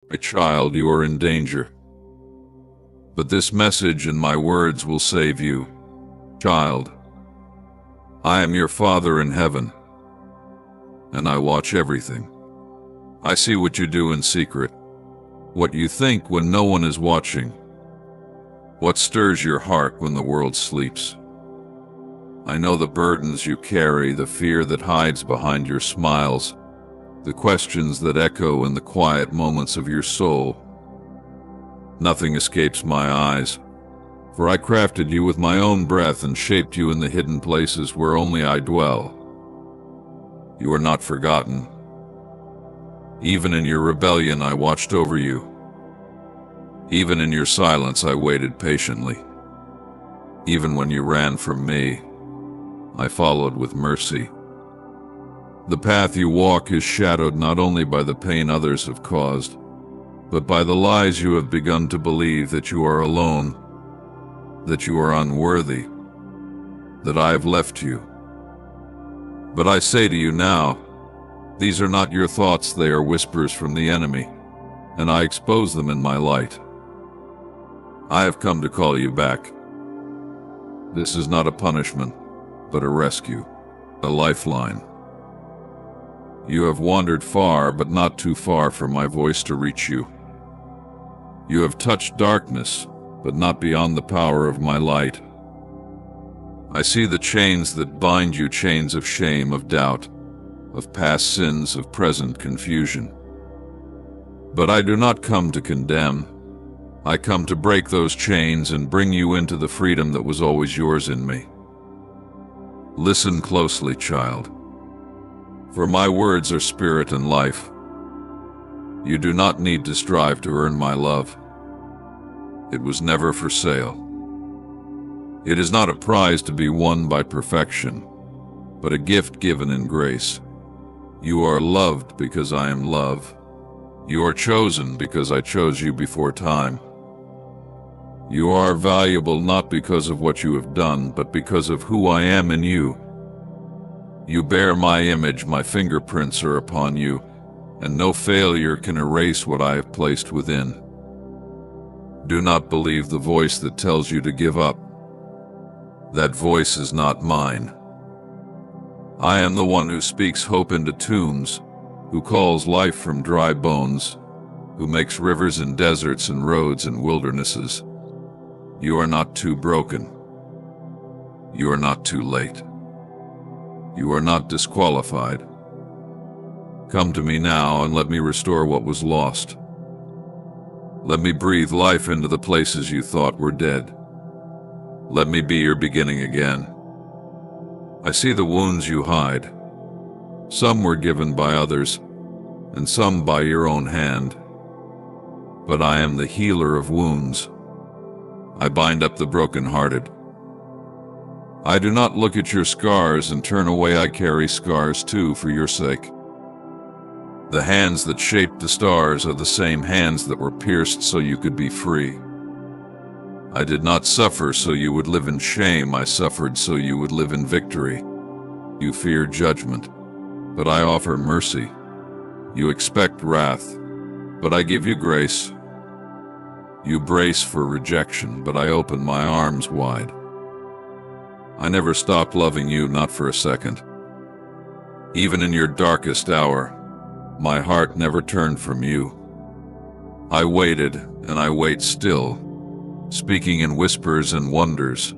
My child, you are in danger. But this message and my words will save you. Child, I am your Father in heaven, and I watch everything. I see what you do in secret, what you think when no one is watching, what stirs your heart when the world sleeps. I know the burdens you carry, the fear that hides behind your smiles, the questions that echo in the quiet moments of your soul. Nothing escapes my eyes, for I crafted you with my own breath and shaped you in the hidden places where only I dwell. You are not forgotten. Even in your rebellion, I watched over you. Even in your silence, I waited patiently. Even when you ran from me, I followed with mercy. The path you walk is shadowed not only by the pain others have caused, but by the lies you have begun to believe, that you are alone, that you are unworthy, that I have left you. But I say to you now, these are not your thoughts, they are whispers from the enemy, and I expose them in my light. I have come to call you back. This is not a punishment, but a rescue, a lifeline. You have wandered far, but not too far for my voice to reach you. You have touched darkness, but not beyond the power of my light. I see the chains that bind you, chains of shame, of doubt, of past sins, of present confusion. But I do not come to condemn. I come to break those chains and bring you into the freedom that was always yours in me. Listen closely, child, for my words are spirit and life. You do not need to strive to earn my love. It was never for sale. It is not a prize to be won by perfection, but a gift given in grace. You are loved because I am love. You are chosen because I chose you before time. You are valuable not because of what you have done, but because of who I am in you. You bear my image, my fingerprints are upon you, and no failure can erase what I have placed within. Do not believe the voice that tells you to give up. That voice is not mine. I am the one who speaks hope into tombs, who calls life from dry bones, who makes rivers in deserts and roads in wildernesses. You are not too broken. You are not too late. You are not disqualified. Come to me now and let me restore what was lost. Let me breathe life into the places you thought were dead. Let me be your beginning again. I see the wounds you hide. Some were given by others, and some by your own hand. But I am the healer of wounds. I bind up the brokenhearted. I do not look at your scars and turn away. I carry scars too for your sake. The hands that shaped the stars are the same hands that were pierced so you could be free. I did not suffer so you would live in shame. I suffered so you would live in victory. You fear judgment, but I offer mercy. You expect wrath, but I give you grace. You brace for rejection, but I open my arms wide. I never stopped loving you, not for a second. Even in your darkest hour, my heart never turned from you. I waited, and I wait still, speaking in whispers and wonders,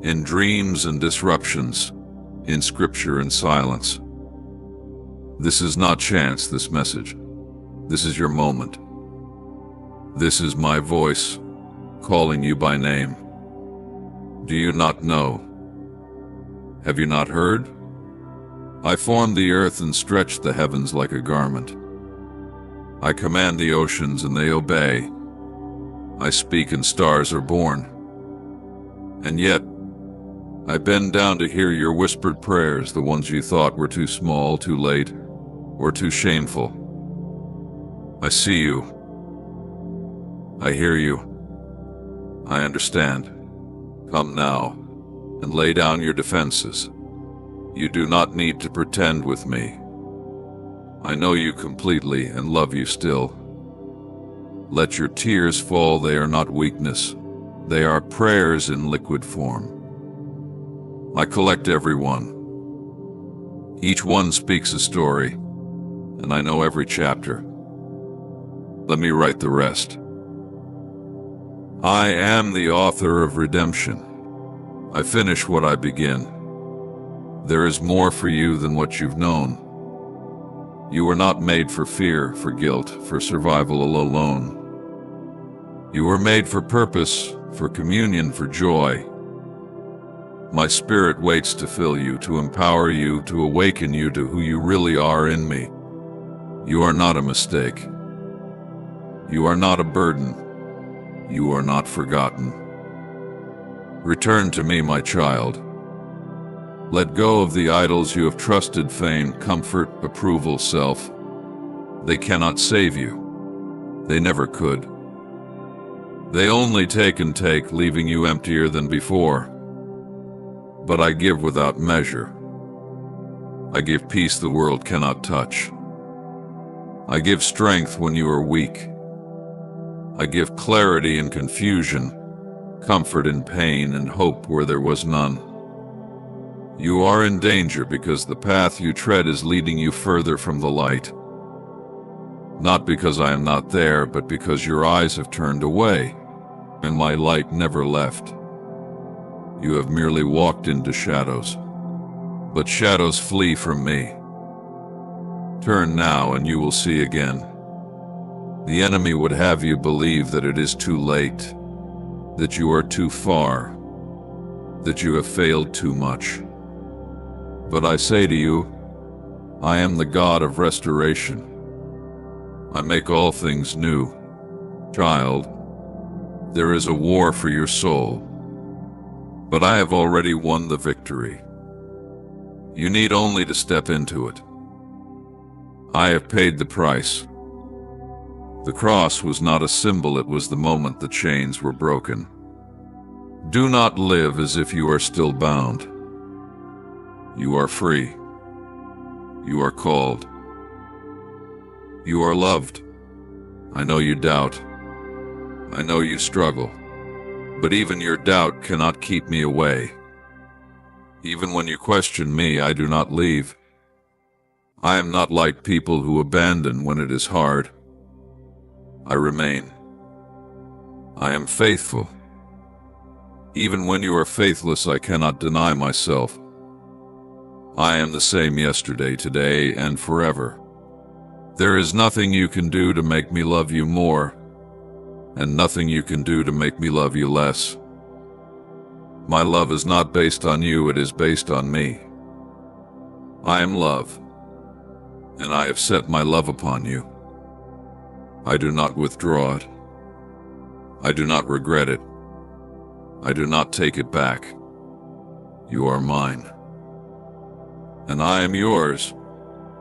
in dreams and disruptions, in scripture and silence. This is not chance, this message. This is your moment. This is my voice, calling you by name. Do you not know? Have you not heard? I formed the earth and stretched the heavens like a garment. I command the oceans and they obey. I speak and stars are born. And yet, I bend down to hear your whispered prayers, the ones you thought were too small, too late, or too shameful. I see you. I hear you. I understand. Come now, and lay down your defenses. You do not need to pretend with me. I know you completely and love you still. Let your tears fall, they are not weakness. They are prayers in liquid form. I collect every one. Each one speaks a story, and I know every chapter. Let me write the rest. I am the author of redemption. I finish what I begin. There is more for you than what you've known. You were not made for fear, for guilt, for survival alone. You were made for purpose, for communion, for joy. My spirit waits to fill you, to empower you, to awaken you to who you really are in me. You are not a mistake. You are not a burden. You are not forgotten. Return to me, my child. Let go of the idols you have trusted, fame, comfort, approval, self. They cannot save you. They never could. They only take and take, leaving you emptier than before. But I give without measure. I give peace the world cannot touch. I give strength when you are weak. I give clarity in confusion, comfort in pain, and hope where there was none. You are in danger because the path you tread is leading you further from the light. Not because I am not there, but because your eyes have turned away, and my light never left. You have merely walked into shadows, but shadows flee from me. Turn now and you will see again. The enemy would have you believe that it is too late, that you are too far, that you have failed too much. But I say to you, I am the God of restoration. I make all things new. Child, there is a war for your soul, but I have already won the victory. You need only to step into it. I have paid the price. The cross was not a symbol, it was the moment the chains were broken. Do not live as if you are still bound. You are free. You are called. You are loved. I know you doubt. I know you struggle. But even your doubt cannot keep me away. Even when you question me, I do not leave. I am not like people who abandon when it is hard. I remain. I am faithful. Even when you are faithless, I cannot deny myself. I am the same yesterday, today, and forever. There is nothing you can do to make me love you more, and nothing you can do to make me love you less. My love is not based on you, it is based on me. I am love, and I have set my love upon you. I do not withdraw it. I do not regret it. I do not take it back. You are mine. And I am yours.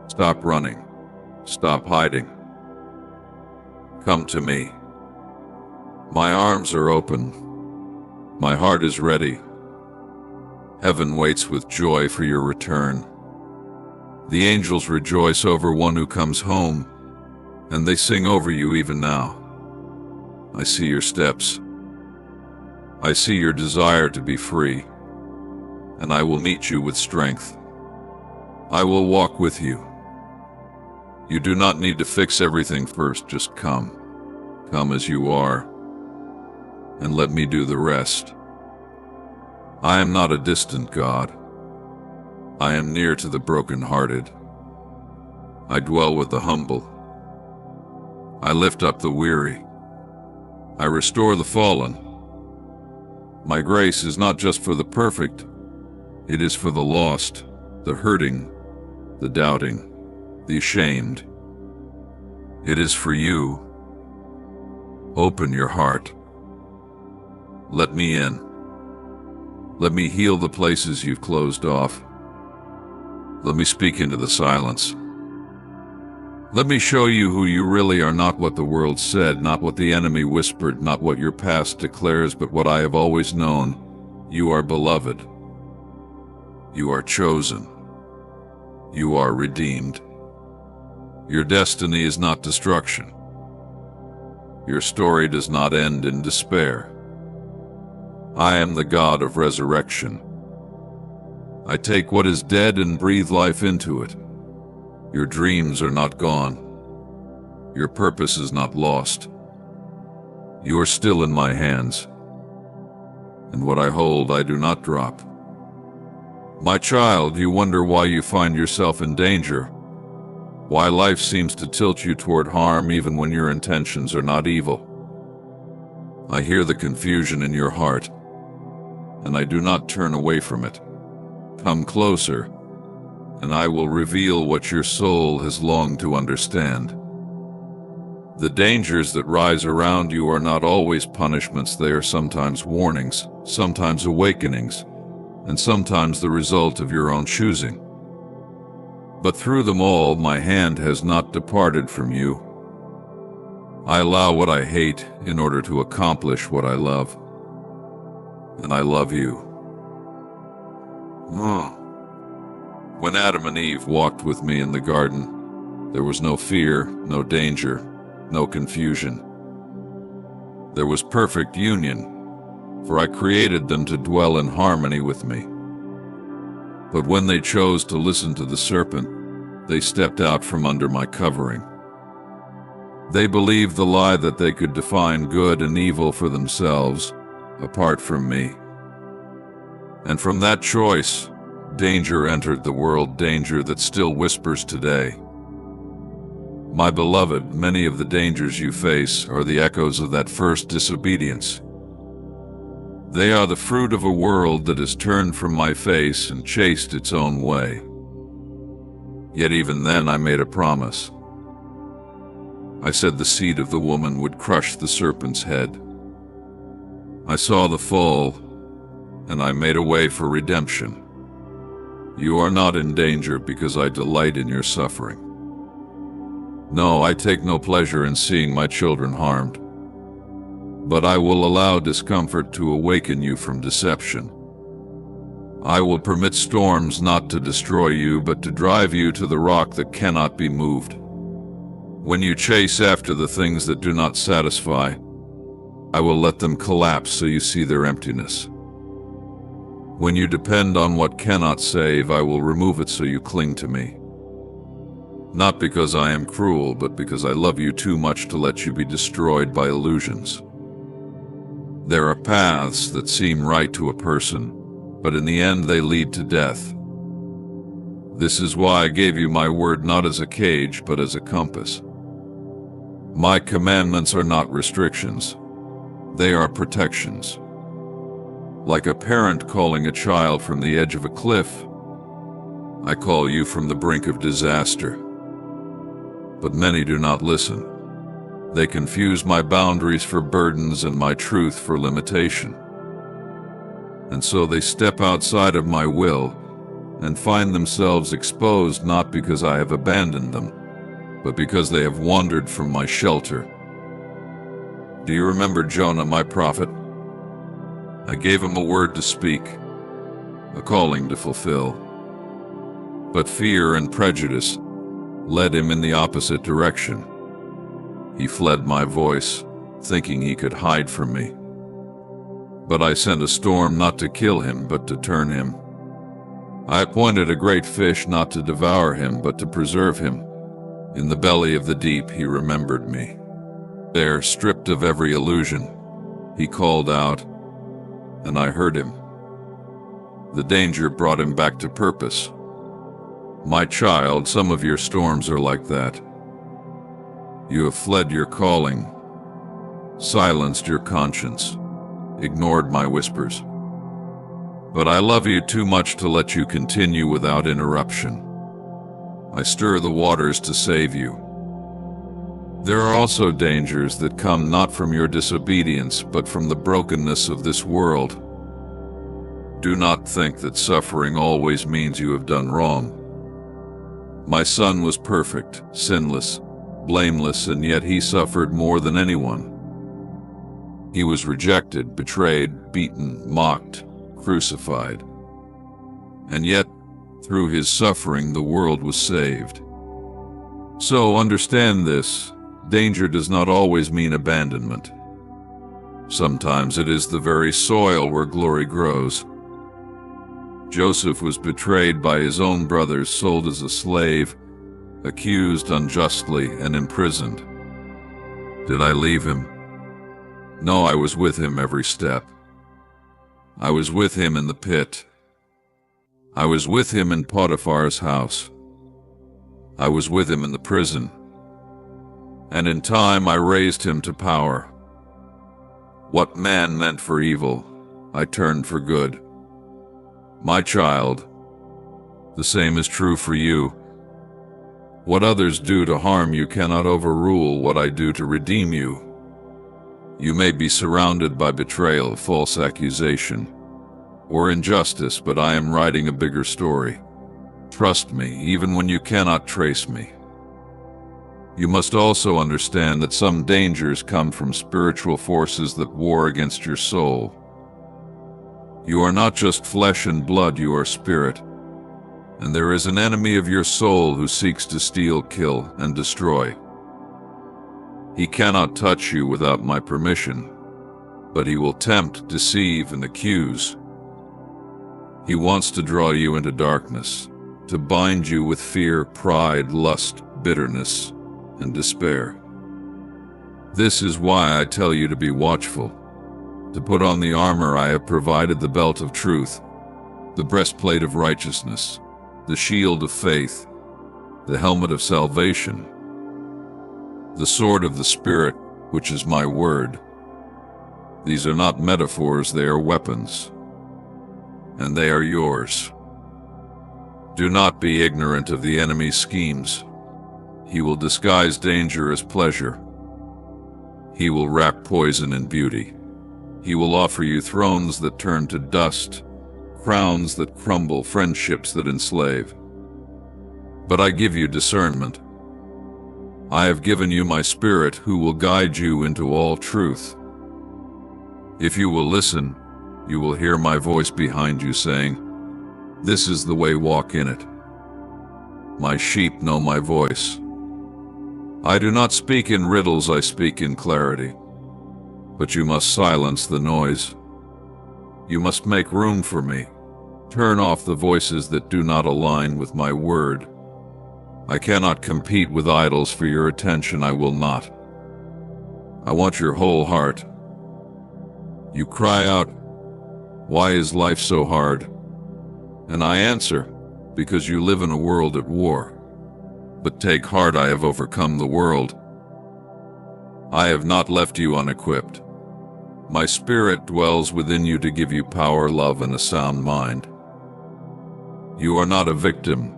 Stop running. Stop hiding. Come to me. My arms are open. My heart is ready. Heaven waits with joy for your return. The angels rejoice over one who comes home, and they sing over you even now. I see your steps. I see your desire to be free, and I will meet you with strength. I will walk with you. You do not need to fix everything first, just come. Come as you are, and let me do the rest. I am not a distant God. I am near to the broken-hearted. I dwell with the humble. I lift up the weary. I restore the fallen. My grace is not just for the perfect, it is for the lost, the hurting, the doubting, the ashamed. It is for you. Open your heart. Let me in. Let me heal the places you've closed off. Let me speak into the silence. Let me show you who you really are, not what the world said, not what the enemy whispered, not what your past declares, but what I have always known. You are beloved. You are chosen. You are redeemed. Your destiny is not destruction. Your story does not end in despair. I am the God of resurrection. I take what is dead and breathe life into it. Your dreams are not gone. Your purpose is not lost. You are still in my hands, and what I hold I do not drop. My child, you wonder why you find yourself in danger, why life seems to tilt you toward harm even when your intentions are not evil. I hear the confusion in your heart, and I do not turn away from it. Come closer, and I will reveal what your soul has longed to understand. The dangers that rise around you are not always punishments. They are sometimes warnings, sometimes awakenings, and sometimes the result of your own choosing. But through them all, my hand has not departed from you. I allow what I hate in order to accomplish what I love. And I love you. When Adam and Eve walked with me in the garden, there was no fear, no danger, no confusion. There was perfect union, for I created them to dwell in harmony with me. But when they chose to listen to the serpent, they stepped out from under my covering. They believed the lie that they could define good and evil for themselves, apart from me. And from that choice, danger entered the world, danger that still whispers today. My beloved, many of the dangers you face are the echoes of that first disobedience. They are the fruit of a world that has turned from my face and chased its own way. Yet even then I made a promise. I said the seed of the woman would crush the serpent's head. I saw the fall, and I made a way for redemption. You are not in danger because I delight in your suffering. No, I take no pleasure in seeing my children harmed. But I will allow discomfort to awaken you from deception. I will permit storms not to destroy you, but to drive you to the rock that cannot be moved. When you chase after the things that do not satisfy, I will let them collapse so you see their emptiness. When you depend on what cannot save, I will remove it so you cling to me. Not because I am cruel, but because I love you too much to let you be destroyed by illusions. There are paths that seem right to a person, but in the end they lead to death. This is why I gave you my word not as a cage, but as a compass. My commandments are not restrictions. They are protections. Like a parent calling a child from the edge of a cliff, I call you from the brink of disaster. But many do not listen. They confuse my boundaries for burdens and my truth for limitation. And so they step outside of my will and find themselves exposed not because I have abandoned them, but because they have wandered from my shelter. Do you remember Jonah, my prophet? I gave him a word to speak, a calling to fulfill. But fear and prejudice led him in the opposite direction. He fled my voice, thinking he could hide from me. But I sent a storm not to kill him, but to turn him. I appointed a great fish not to devour him, but to preserve him. In the belly of the deep he remembered me. There, stripped of every illusion, he called out, and I heard him. The danger brought him back to purpose. My child, some of your storms are like that. You have fled your calling, silenced your conscience, ignored my whispers. But I love you too much to let you continue without interruption. I stir the waters to save you. There are also dangers that come not from your disobedience, but from the brokenness of this world. Do not think that suffering always means you have done wrong. My son was perfect, sinless, blameless, and yet he suffered more than anyone. He was rejected, betrayed, beaten, mocked, crucified. And yet, through his suffering, the world was saved. So understand this. Danger does not always mean abandonment. Sometimes it is the very soil where glory grows. Joseph was betrayed by his own brothers, sold as a slave, accused unjustly, and imprisoned. Did I leave him? No, I was with him every step. I was with him in the pit. I was with him in Potiphar's house. I was with him in the prison. And in time I raised him to power. What man meant for evil, I turned for good. My child, the same is true for you. What others do to harm you cannot overrule what I do to redeem you. You may be surrounded by betrayal, false accusation, or injustice, but I am writing a bigger story. Trust me, even when you cannot trace me. You must also understand that some dangers come from spiritual forces that war against your soul. You are not just flesh and blood, you are spirit. And there is an enemy of your soul who seeks to steal, kill, and destroy. He cannot touch you without my permission, but he will tempt, deceive, and accuse. He wants to draw you into darkness, to bind you with fear, pride, lust, bitterness, and despair. This is why I tell you to be watchful, to put on the armor I have provided, the belt of truth, the breastplate of righteousness, the shield of faith, the helmet of salvation, the sword of the Spirit, which is my word. These are not metaphors, they are weapons, and they are yours. Do not be ignorant of the enemy's schemes. He will disguise danger as pleasure. He will wrap poison in beauty. He will offer you thrones that turn to dust, crowns that crumble, friendships that enslave. But I give you discernment. I have given you my Spirit, who will guide you into all truth. If you will listen, you will hear my voice behind you saying, "This is the way, walk in it." My sheep know my voice. I do not speak in riddles, I speak in clarity. But you must silence the noise. You must make room for me. Turn off the voices that do not align with my word. I cannot compete with idols for your attention, I will not. I want your whole heart. You cry out, "Why is life so hard?" And I answer, "Because you live in a world at war. But take heart, I have overcome the world. I have not left you unequipped. My Spirit dwells within you to give you power, love, and a sound mind. You are not a victim.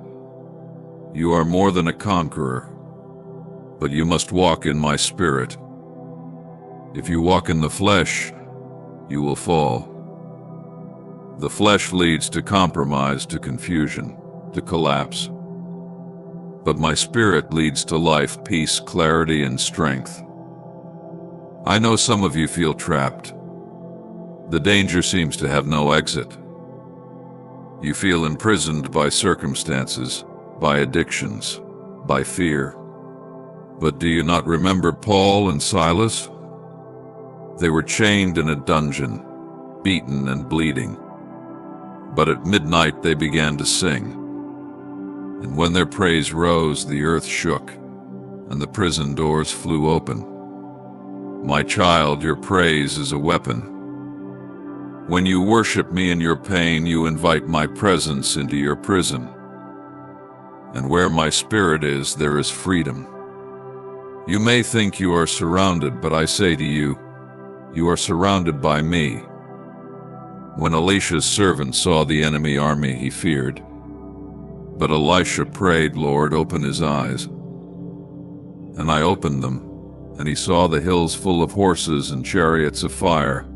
You are more than a conqueror. But you must walk in my Spirit. If you walk in the flesh, you will fall. The flesh leads to compromise, to confusion, to collapse. But my Spirit leads to life, peace, clarity, and strength. I know some of you feel trapped. The danger seems to have no exit. You feel imprisoned by circumstances, by addictions, by fear. But do you not remember Paul and Silas? They were chained in a dungeon, beaten and bleeding. But at midnight they began to sing. And when their praise rose, the earth shook, and the prison doors flew open. My child, your praise is a weapon. When you worship me in your pain, you invite my presence into your prison. And where my Spirit is, there is freedom. You may think you are surrounded, but I say to you, you are surrounded by me. When Elisha's servant saw the enemy army, he feared. But Elisha prayed, "Lord, open his eyes." And I opened them, and he saw the hills full of horses and chariots of fire.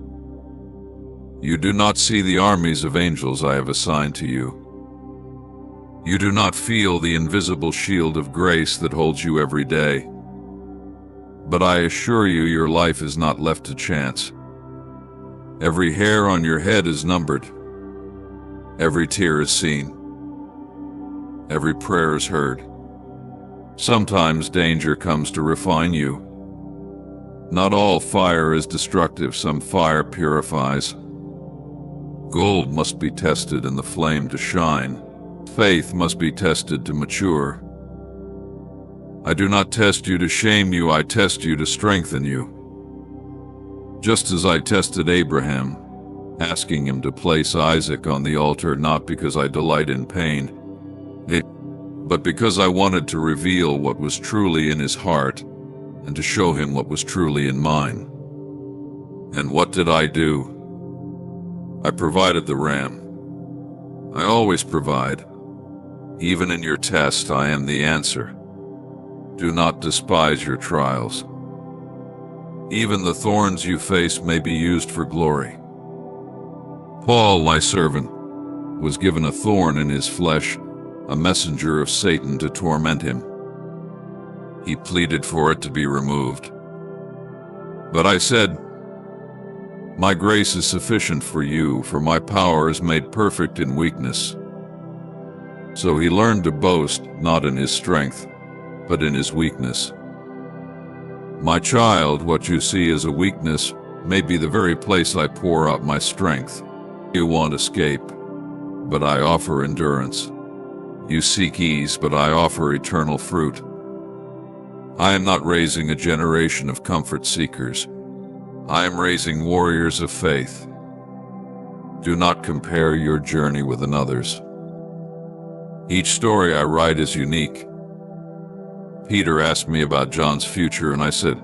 You do not see the armies of angels I have assigned to you. You do not feel the invisible shield of grace that holds you every day. But I assure you, your life is not left to chance. Every hair on your head is numbered. Every tear is seen. Every prayer is heard. Sometimes danger comes to refine you. Not all fire is destructive, some fire purifies. Gold must be tested in the flame to shine. Faith must be tested to mature. I do not test you to shame you, I test you to strengthen you. Just as I tested Abraham, asking him to place Isaac on the altar not because I delight in pain, but because I wanted to reveal what was truly in his heart and to show him what was truly in mine. And what did I do? I provided the ram. I always provide. Even in your test, I am the answer. Do not despise your trials. Even the thorns you face may be used for glory. Paul, my servant, was given a thorn in his flesh, a messenger of Satan to torment him. He pleaded for it to be removed. But I said, my grace is sufficient for you, for my power is made perfect in weakness. So he learned to boast not in his strength, but in his weakness. My child, what you see as a weakness may be the very place I pour out my strength. You want escape, but I offer endurance. You seek ease, but I offer eternal fruit. I am not raising a generation of comfort seekers. I am raising warriors of faith. Do not compare your journey with another's. Each story I write is unique. Peter asked me about John's future, and I said,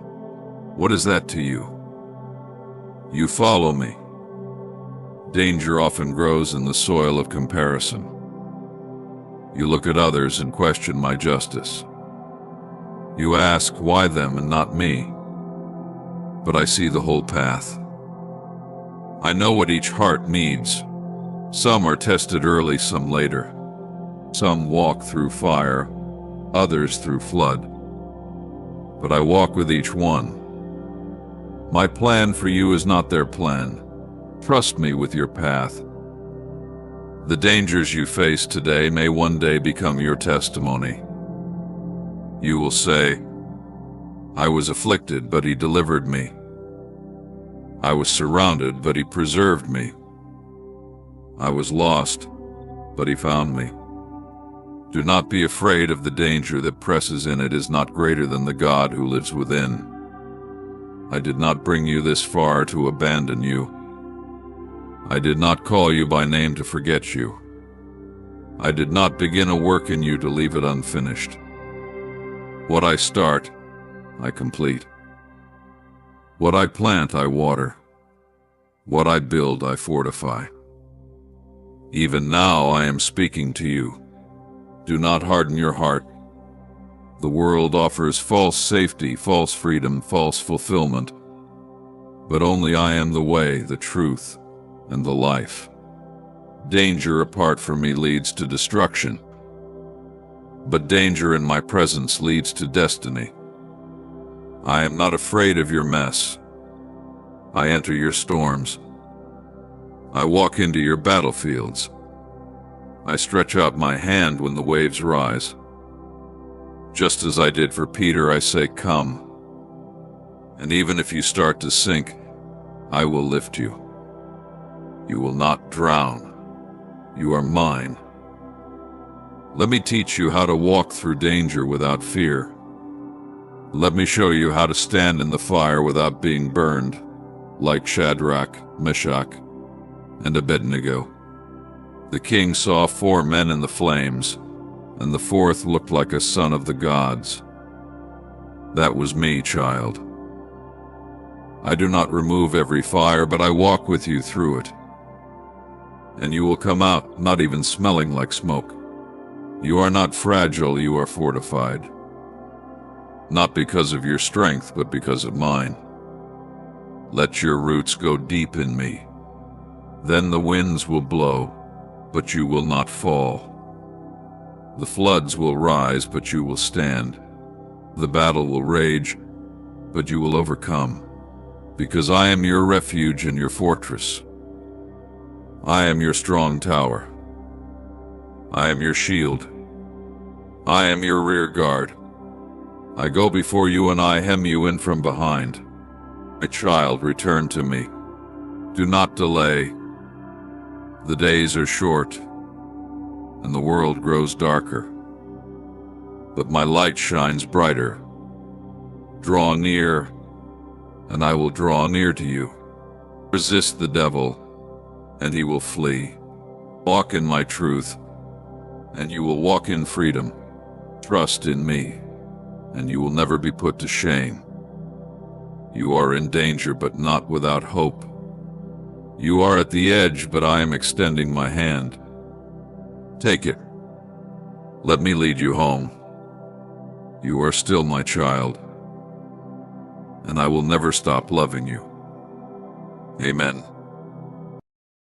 what is that to you? You follow me. Danger often grows in the soil of comparison. You look at others and question my justice. You ask, why them and not me? But I see the whole path. I know what each heart needs. Some are tested early, some later. Some walk through fire, others through flood. But I walk with each one. My plan for you is not their plan. Trust me with your path. The dangers you face today may one day become your testimony. You will say, I was afflicted, but he delivered me. I was surrounded, but he preserved me. I was lost, but he found me. Do not be afraid of the danger that presses in. It is not greater than the God who lives within. I did not bring you this far to abandon you. I did not call you by name to forget you. I did not begin a work in you to leave it unfinished. What I start, I complete. What I plant, I water. What I build, I fortify. Even now I am speaking to you. Do not harden your heart. The world offers false safety, false freedom, false fulfillment. But only I am the way, the truth, and the life. Danger apart from me leads to destruction. But danger in my presence leads to destiny. I am not afraid of your mess. I enter your storms. I walk into your battlefields. I stretch out my hand when the waves rise. Just as I did for Peter, I say, come. And even if you start to sink, I will lift you. You will not drown. You are mine. Let me teach you how to walk through danger without fear. Let me show you how to stand in the fire without being burned, like Shadrach, Meshach, and Abednego. The king saw 4 men in the flames, and the 4th looked like a son of the gods. That was me, child. I do not remove every fire, but I walk with you through it. And you will come out not even smelling like smoke. You are not fragile, you are fortified. Not because of your strength, but because of mine. Let your roots go deep in me. Then the winds will blow, but you will not fall. The floods will rise, but you will stand. The battle will rage, but you will overcome. Because I am your refuge and your fortress. I am your strong tower. I am your shield. I am your rear guard. I go before you and I hem you in from behind. My child, return to me. Do not delay. The days are short, and the world grows darker. But my light shines brighter. Draw near, and I will draw near to you. Resist the devil, and he will flee. Walk in my truth, and you will walk in freedom. Trust in me, and you will never be put to shame. You are in danger, but not without hope. You are at the edge, but I am extending my hand. Take it. Let me lead you home. You are still my child, and I will never stop loving you. Amen.